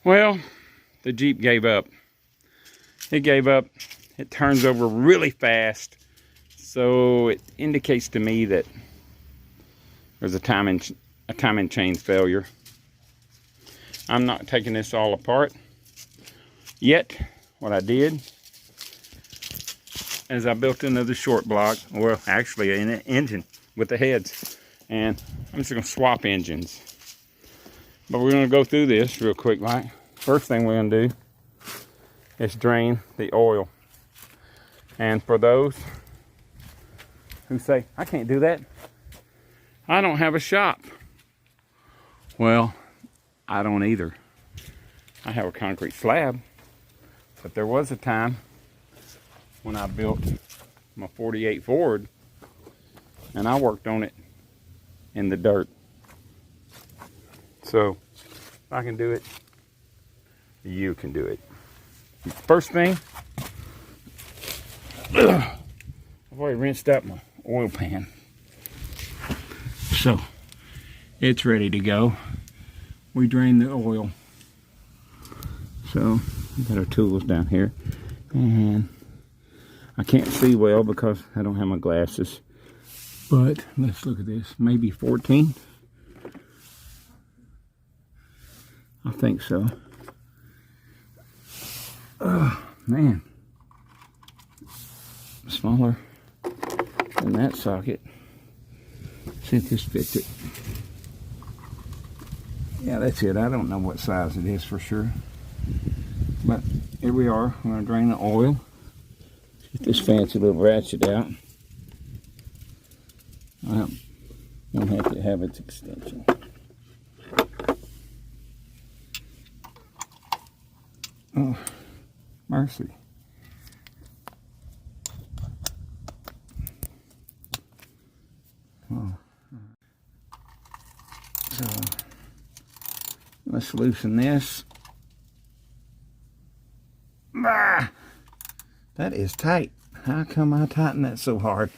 Well, the Jeep gave up. It gave up. It turns over really fast. So it indicates to me that there's a timing chain failure. I'm not taking this all apart yet. What I did is I built another short block, well, actually an engine with the heads, and I'm just gonna swap engines. But we're gonna go through this real quick. Like, first thing we're gonna do is drain the oil. And for those who say, I can't do that, I don't have a shop. Well, I don't either. I have a concrete slab, but there was a time when I built my 48 Ford and I worked on it in the dirt. So if I can do it, you can do it. First thing, I've already rinsed out my oil pan, so it's ready to go. We drain the oil. So we've got our tools down here, and I can't see well because I don't have my glasses, but let's look at this. Maybe 14. I think so. Oh man, smaller than that socket. See if this fits it. Yeah, that's it. I don't know what size it is for sure, but here we are. We're going to drain the oil. Get this fancy little ratchet out. Well, don't have to have its extension. Oh, mercy. Oh. So let's loosen this. Ah, that is tight. How come I tighten that so hard?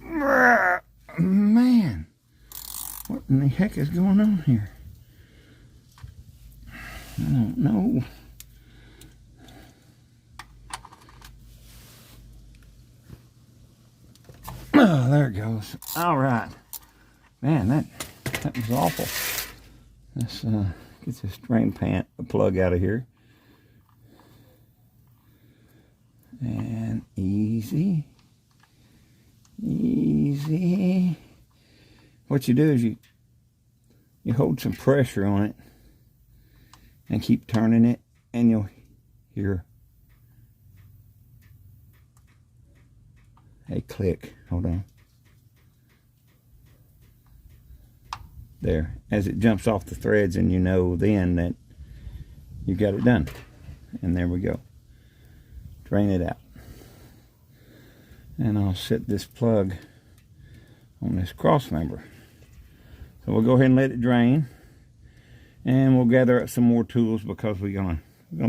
Ah, man, what in the heck is going on here? I don't know. Oh, there it goes. All right. Man, that was awful. Let's get this drain pan plug out of here. And easy. Easy. What you do is you hold some pressure on it and keep turning it, and you'll hear a click. Hold on. There, as it jumps off the threads, and you know then that you got it done. And there we go. Drain it out. And I'll set this plug on this cross member. So we'll go ahead and let it drain, and we'll gather up some more tools because we're gonna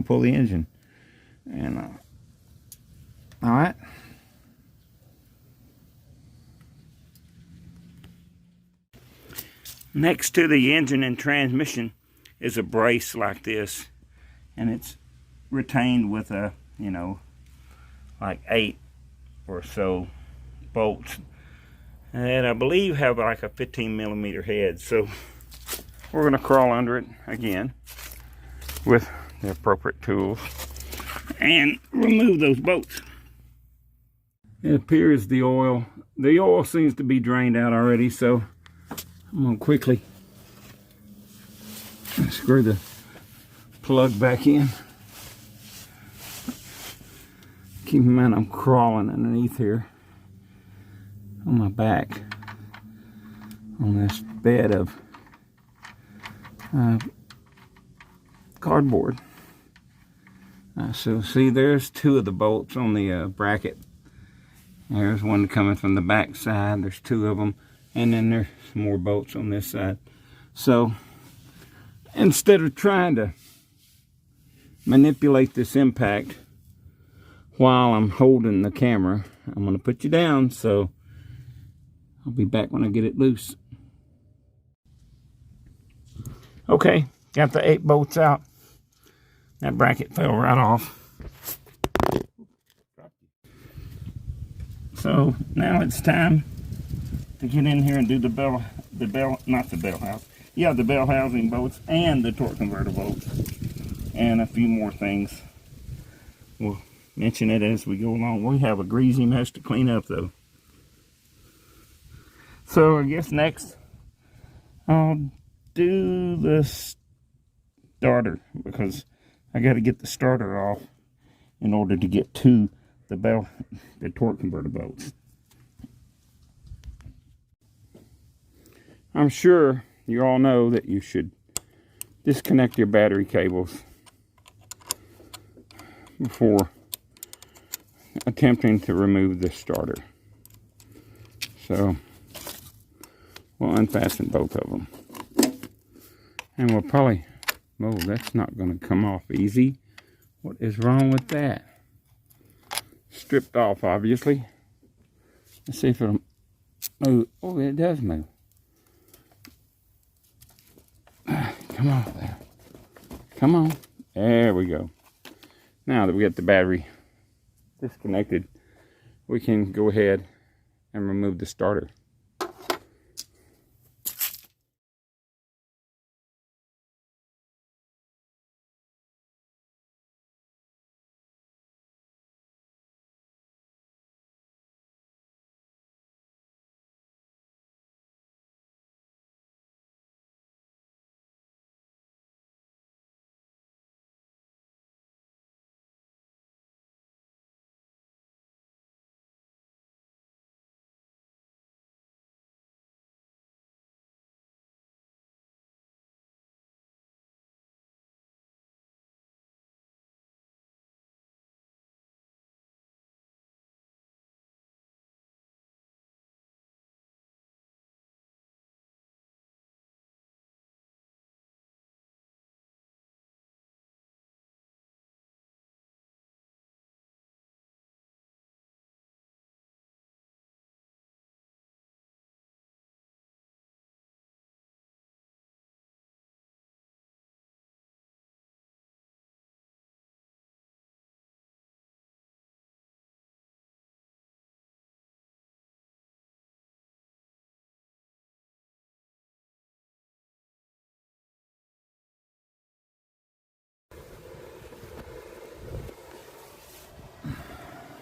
pull the engine. And all right. Next to the engine and transmission is a brace like this, and it's retained with a, like 8 or so bolts, and I believe have like a 15mm head. So we're going to crawl under it again with the appropriate tools and remove those bolts. It appears the oil seems to be drained out already, so I'm going to quickly screw the plug back in. Keep in mind I'm crawling underneath here on my back on this bed of cardboard. So see, there's 2 of the bolts on the bracket. There's one coming from the back side. There's 2 of them. And then there's some more bolts on this side. So instead of trying to manipulate this impact while I'm holding the camera, I'm going to put you down. So I'll be back when I get it loose. Okay, Got the 8 bolts out. That bracket fell right off. So now it's time to get in here and do the bell housing bolts and the torque converter bolts and a few more things. We'll mention it as we go along. We have a greasy mess to clean up though. So I guess next I'll do the starter, because I got to get the starter off in order to get to the torque converter bolts. I'm sure you all know that you should disconnect your battery cables before attempting to remove the starter. So we'll unfasten both of them. And we'll probably, oh, that's not going to come off easy. What is wrong with that? Stripped off, obviously. Let's see if it'll move. Oh, it does move. Come on there. Come on. There we go. Now that we got the battery disconnected, we can go ahead and remove the starter.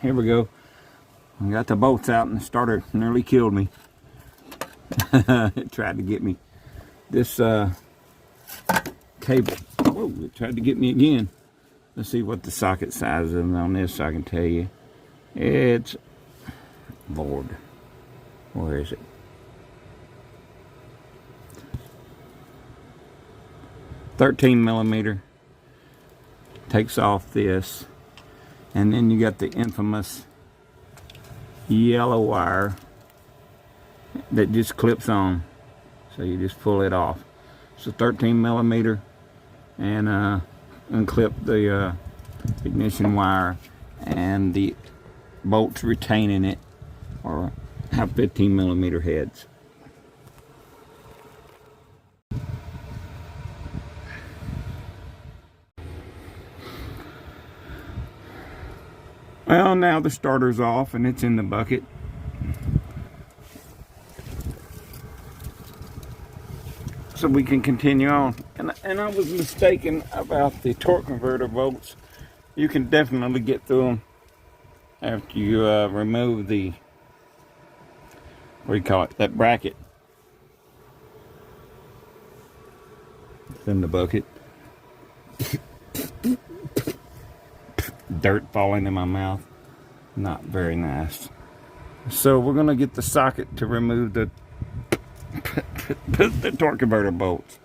Here we go. I got the bolts out and the starter nearly killed me. It tried to get me. This cable, whoa, it tried to get me again. Let's see what the socket size is on this so I can tell you. It's, Lord, where is it? 13 millimeter. Takes off this. And then you got the infamous yellow wire that just clips on. So you just pull it off. So 13 millimeter, and unclip the ignition wire, and the bolts retaining it or have 15 millimeter heads. Well, now the starter's off and it's in the bucket. So we can continue on. And I was mistaken about the torque converter bolts. You can definitely get through them after you remove the, what do you call it, that bracket. It's in the bucket. Dirt falling in my mouth. Not very nice. So we're gonna get the socket to remove the torque converter bolts.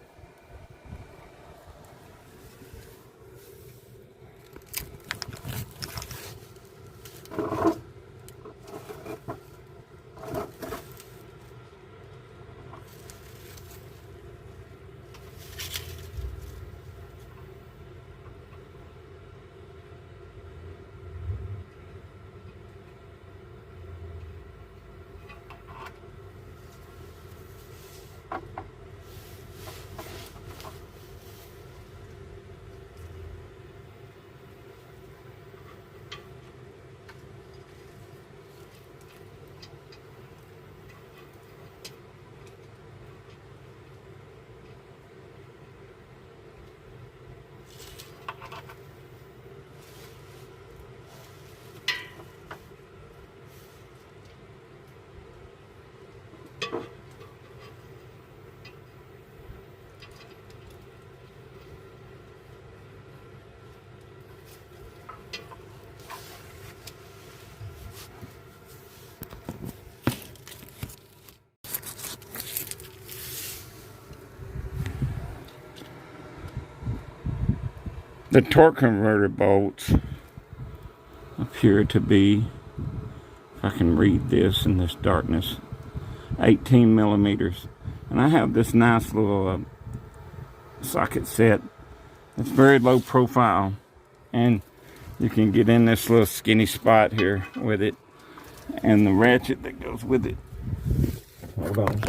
The torque converter bolts appear to be, if I can read this in this darkness, 18 millimeters. And I have this nice little socket set. It's very low profile, and you can get in this little skinny spot here with it, and the ratchet that goes with it. Hold on.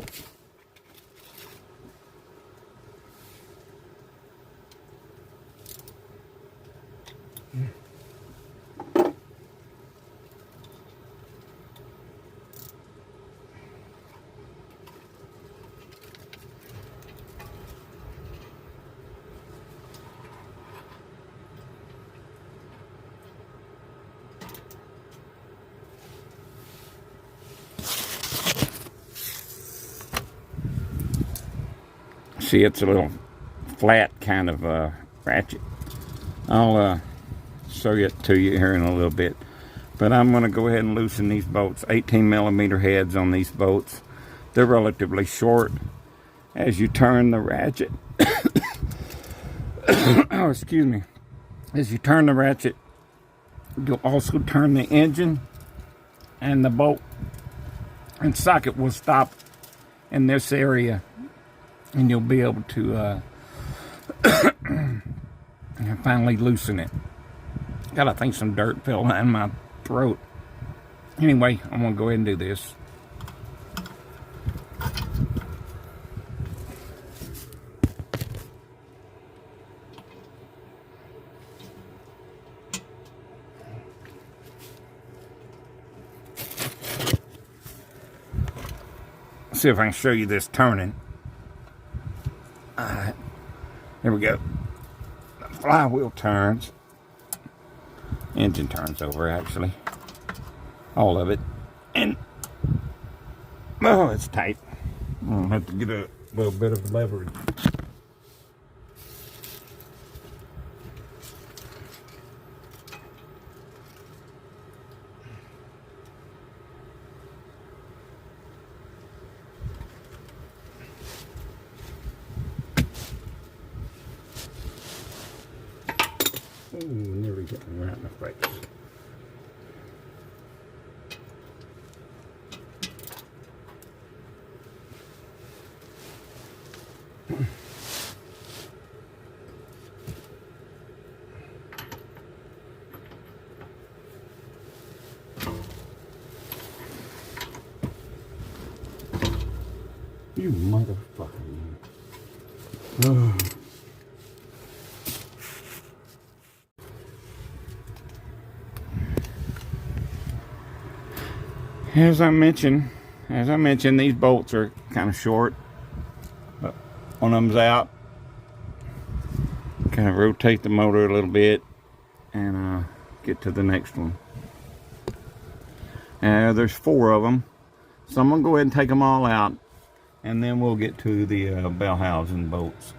See, it's a little flat kind of ratchet. I'll show it to you here in a little bit. But I'm going to go ahead and loosen these bolts. 18 millimeter heads on these bolts. They're relatively short. As you turn the ratchet, oh, excuse me. As you turn the ratchet, you'll also turn the engine, and the bolt and socket will stop in this area, and you'll be able to finally loosen it. God, I think some dirt fell down my throat. Anyway, I'm gonna go ahead and do this. See if I can show you this turning. Alright, there we go. The flywheel turns. Engine turns over, actually. All of it. And, oh, it's tight. I'll have to get a little bit of leverage. Ooh, nearly got me right in the face. You motherfucker. Oh. As I mentioned, these bolts are kind of short. But one of them's out. Kind of rotate the motor a little bit and get to the next one. There's 4 of them. So I'm going to go ahead and take them all out, and then we'll get to the bell housing bolts.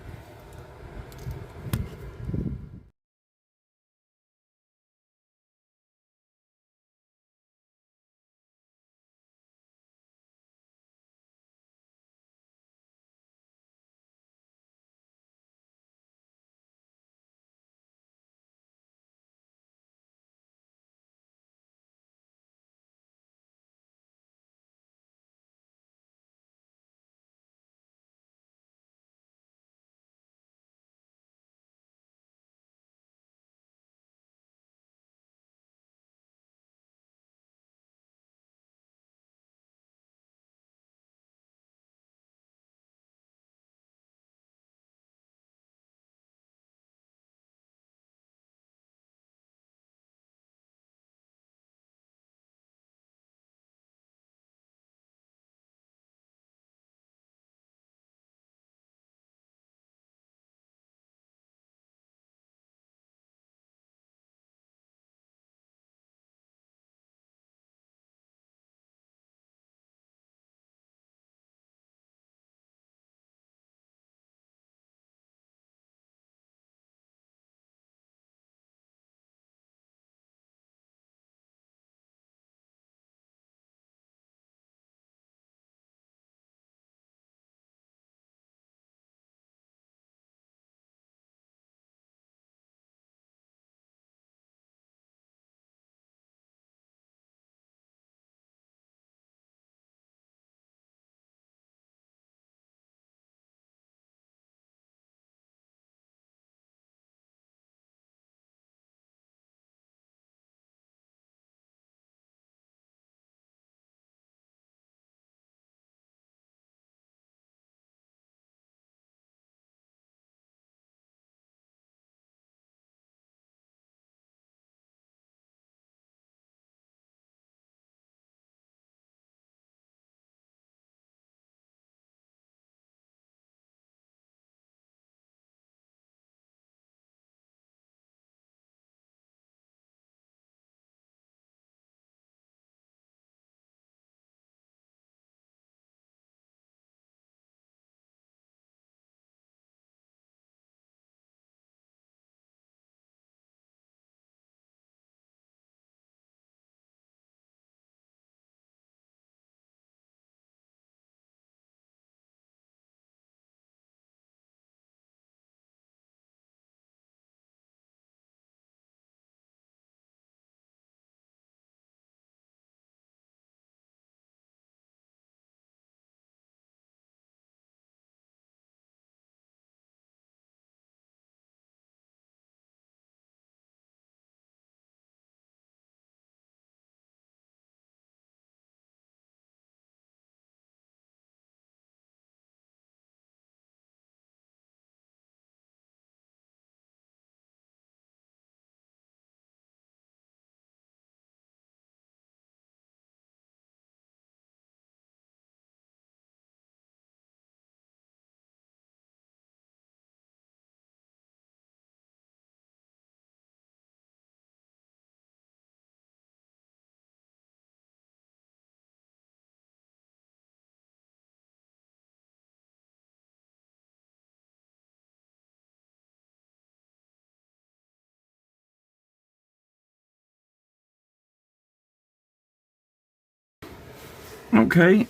Okay,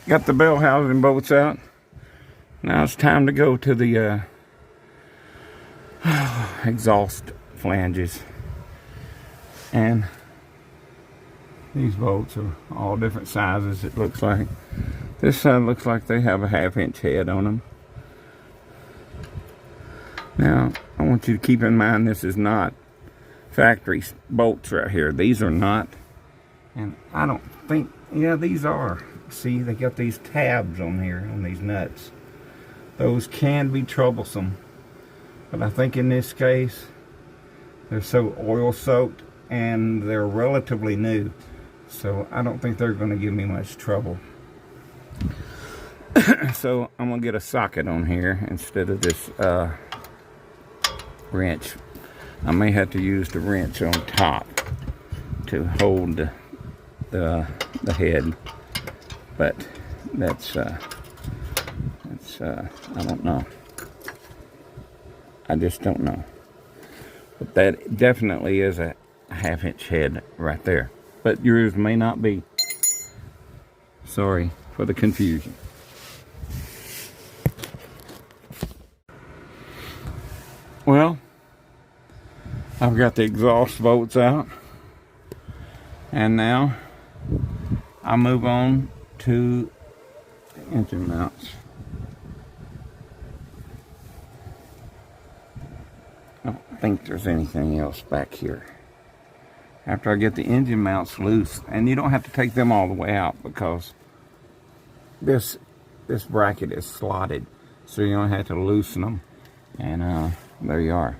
got the bell housing bolts out. Now it's time to go to the exhaust flanges. And these bolts are all different sizes, it looks like. This side looks like they have a 1/2-inch head on them. Now, I want you to keep in mind this is not factory bolts right here. These are not. And I don't think, yeah, these are. See, they got these tabs on here, on these nuts. Those can be troublesome. But I think in this case, they're so oil soaked and they're relatively new. So I don't think they're going to give me much trouble. So I'm going to get a socket on here instead of this wrench. I may have to use the wrench on top to hold the head, but that's I don't know. I just don't know. But that definitely is a 1/2-inch head right there. But yours may not be. Sorry for the confusion. Well, I've got the exhaust bolts out. And now I move on to the engine mounts. I don't think there's anything else back here. After I get the engine mounts loose, and you don't have to take them all the way out because this bracket is slotted, so you don't have to loosen them. And there you are.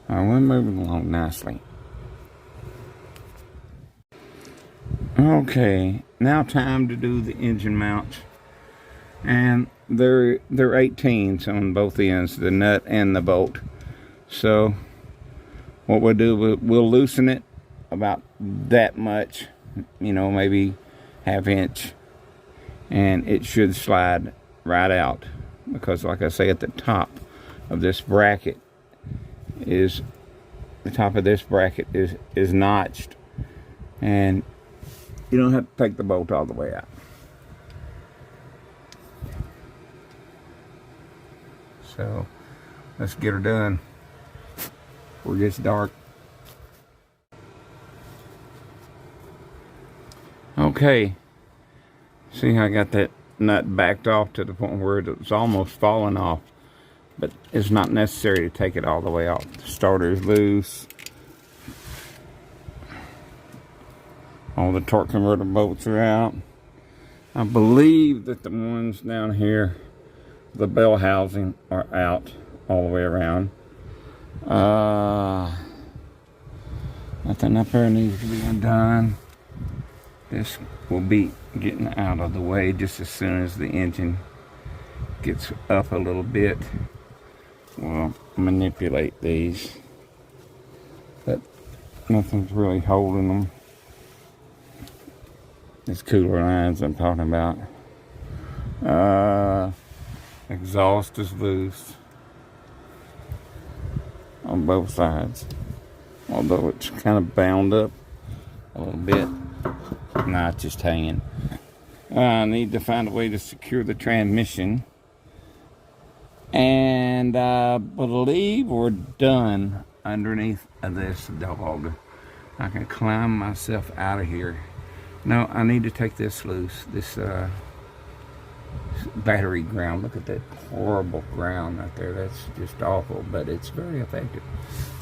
All right, we're moving along nicely. Okay, now time to do the engine mounts, and they're 18s on both ends, the nut and the bolt. So what we'll do, we'll loosen it about that much, you know, maybe 1/2 inch, and it should slide right out, because like I say, at the top of this bracket is notched, and you don't have to take the bolt all the way out. So let's get her done before it gets dark. Okay, see how I got that nut backed off to the point where it's almost falling off, but it's not necessary to take it all the way off. The starter's loose. All the torque converter bolts are out. I believe that the ones down here, the bell housing, are out all the way around. Nothing up there needs to be undone. This will be getting out of the way just as soon as the engine gets up a little bit. We'll manipulate these, but nothing's really holding them. These cooler lines I'm talking about. Exhaust is loose on both sides, although it's kind of bound up a little bit. Nah, it's just hanging. I need to find a way to secure the transmission, and I believe we're done underneath of this dog. I can climb myself out of here. No, I need to take this loose. This battery ground. Look at that horrible ground right there. That's just awful, but it's very effective.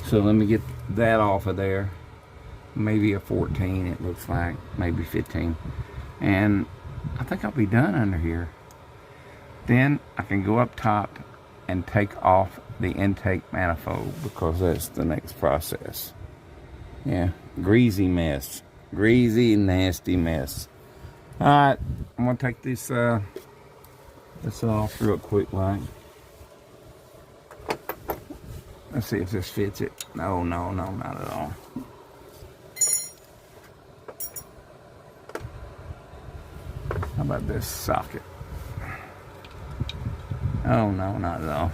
So let me get that off of there. Maybe a 14, it looks like. Maybe 15. And I think I'll be done under here. Then I can go up top and take off the intake manifold, because that's the next process. Yeah, greasy mess. Greasy, nasty mess. Alright, I'm going to take this off real quick, like. Let's see if this fits it. No, not at all. How about this socket? Oh, no, not at all.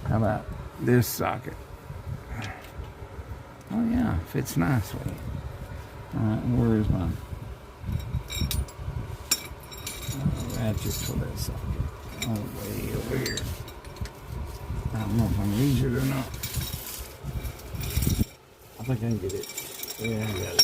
How about this socket? Oh yeah, fits nicely. Alright, where is my ratchets for that socket? Oh, way over here. I don't know if I'm use it or not. I think I can get it. Yeah, I got it.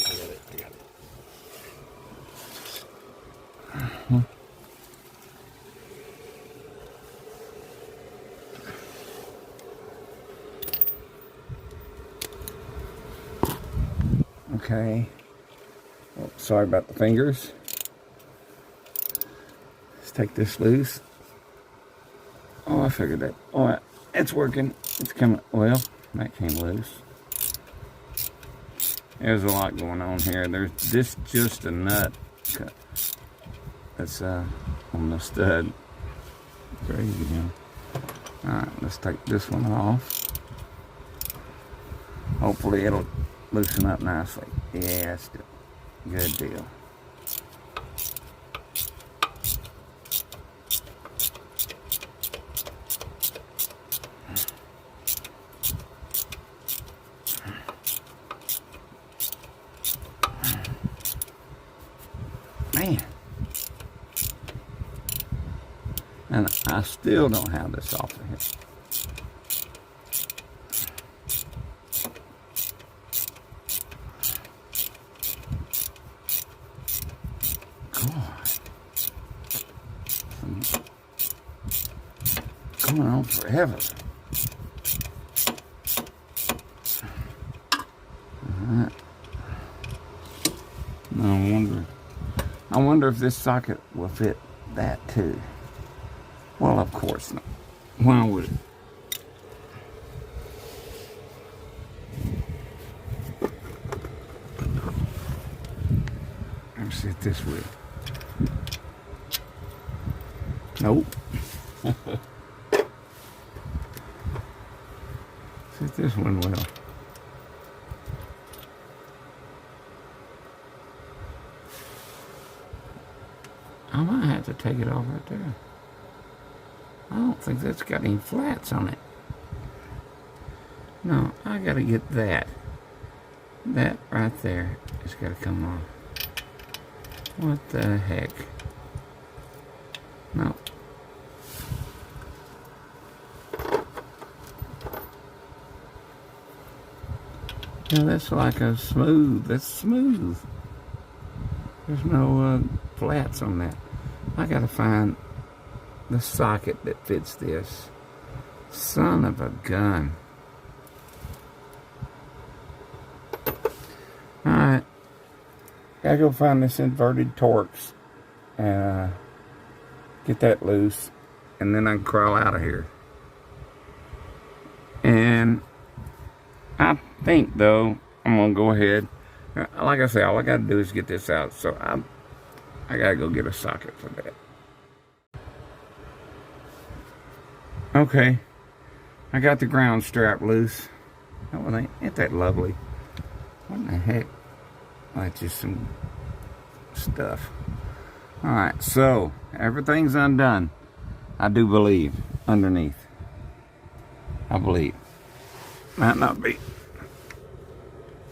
Okay. Oh, sorry about the fingers. Let's take this loose. Oh, I figured that. Oh, it's working. It's coming. Well, that came loose. There's a lot going on here. There's just a nut that's on the stud. Crazy, huh? Alright, let's take this one off. Hopefully it'll loosen up nicely. Yeah, it's a good deal. Man. And I still don't have this off of here. God. Going on forever. Alright. I wonder if this socket will fit that too. Well, of course not. Why would it? Let's see it this way. Nope. Sit this one well. I might have to take it off right there. I don't think that's got any flats on it. No, I gotta get that. That right there has gotta come off. What the heck? No. Yeah, that's like a smooth. That's smooth. There's no flats on that. I gotta find the socket that fits this. Son of a gun. Alright. Gotta go find this inverted Torx and get that loose, and then I can crawl out of here. And I think though I'm gonna go ahead. Like I say, all I gotta do is get this out. So I gotta go get a socket for that. Okay, I got the ground strap loose. Oh, ain't that lovely? What in the heck? Oh, that's just some stuff. Alright, so everything's undone. I do believe underneath. I believe. Might not be,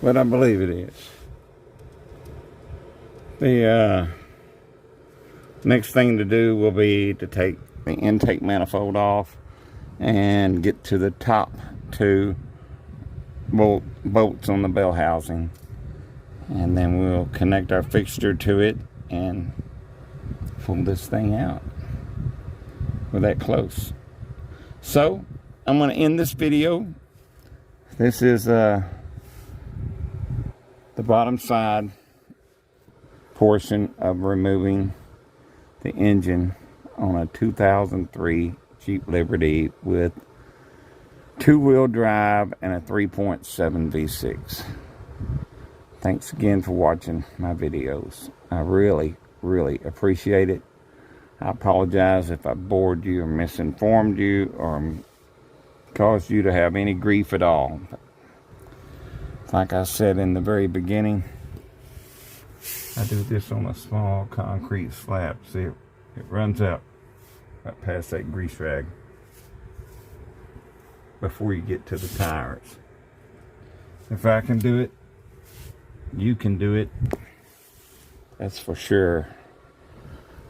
but I believe it is. The next thing to do will be to take the intake manifold off and get to the top two bolts on the bell housing, and then we'll connect our fixture to it and pull this thing out. We're that close. So I'm going to end this video. This is the bottom side portion of removing the engine on a 2003 Jeep Liberty with two-wheel drive and a 3.7 V6. Thanks again for watching my videos. I really, really appreciate it. I apologize if I bored you or misinformed you or caused you to have any grief at all. But like I said in the very beginning, I do this on a small concrete slab. See, it runs out right past that grease rag before you get to the tires. If I can do it, you can do it. That's for sure.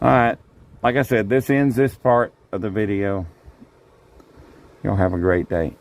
Alright, like I said, this ends this part of the video. Y'all have a great day.